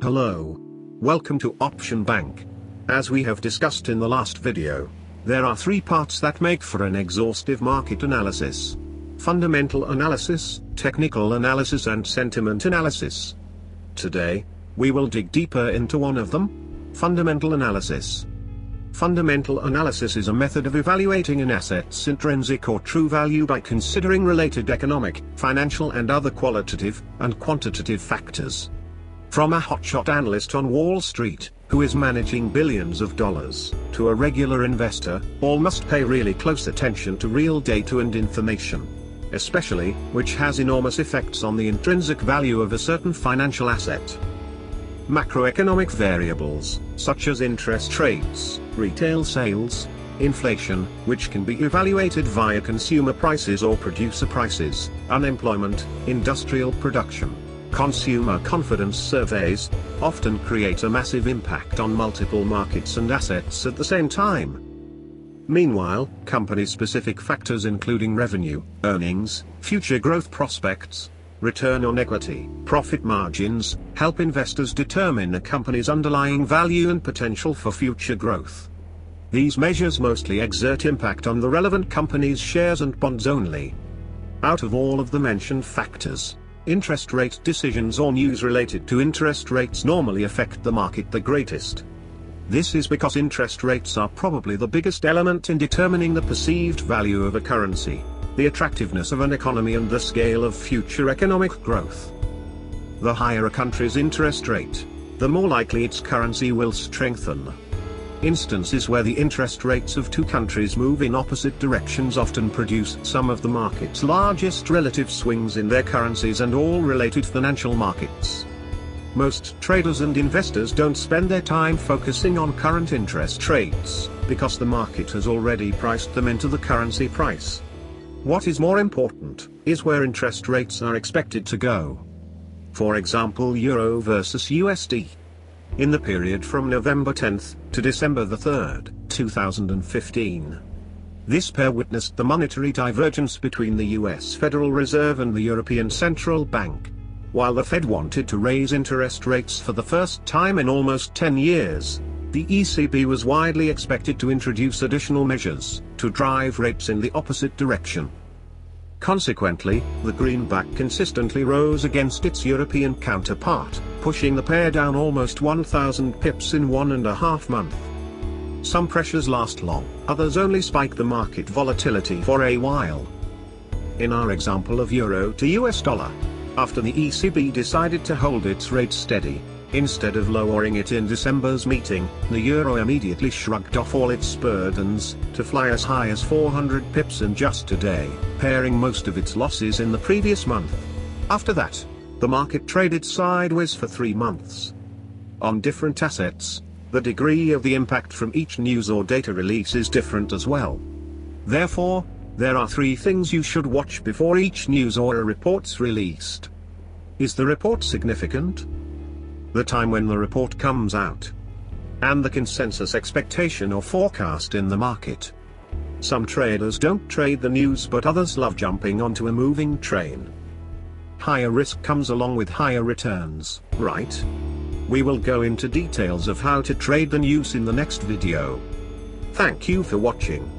Hello. Welcome to Option Bank. As we have discussed in the last video, there are three parts that make for an exhaustive market analysis: fundamental analysis, technical analysis, and sentiment analysis. Today, we will dig deeper into one of them: fundamental analysis. Fundamental analysis is a method of evaluating an asset's intrinsic or true value by considering related economic, financial, and other qualitative and quantitative factors. From a hotshot analyst on Wall Street, who is managing billions of dollars, to a regular investor, all must pay really close attention to real data and information, especially which has enormous effects on the intrinsic value of a certain financial asset. Macroeconomic variables, such as interest rates, retail sales, inflation, which can be evaluated via consumer prices or producer prices, unemployment, industrial production, consumer confidence surveys, often create a massive impact on multiple markets and assets at the same time. Meanwhile, company-specific factors including revenue, earnings, future growth prospects, return on equity, profit margins, help investors determine a company's underlying value and potential for future growth. These measures mostly exert impact on the relevant company's shares and bonds only. Out of all of the mentioned factors, interest rate decisions or news related to interest rates normally affect the market the greatest. This is because interest rates are probably the biggest element in determining the perceived value of a currency, the attractiveness of an economy, and the scale of future economic growth. The higher a country's interest rate, the more likely its currency will strengthen. Instances where the interest rates of two countries move in opposite directions often produce some of the market's largest relative swings in their currencies and all related financial markets. Most traders and investors don't spend their time focusing on current interest rates, because the market has already priced them into the currency price. What is more important is where interest rates are expected to go. For example, Euro versus USD. In the period from November 10th to December 3rd, 2015. This pair witnessed the monetary divergence between the US Federal Reserve and the European Central Bank. While the Fed wanted to raise interest rates for the first time in almost 10 years, the ECB was widely expected to introduce additional measures to drive rates in the opposite direction. Consequently, the greenback consistently rose against its European counterpart, pushing the pair down almost 1,000 pips in 1.5 months. Some pressures last long, others only spike the market volatility for a while. In our example of euro to US dollar, after the ECB decided to hold its rate steady, instead of lowering it in December's meeting, the euro immediately shrugged off all its burdens, to fly as high as 400 pips in just a day, pairing most of its losses in the previous month. After that, the market traded sideways for 3 months. On different assets, the degree of the impact from each news or data release is different as well. Therefore, there are 3 things you should watch before each news or a report's released. Is the report significant? The time when the report comes out, and the consensus expectation or forecast in the market. Some traders don't trade the news, but others love jumping onto a moving train. Higher risk comes along with higher returns, right? We will go into details of how to trade the news in the next video. Thank you for watching.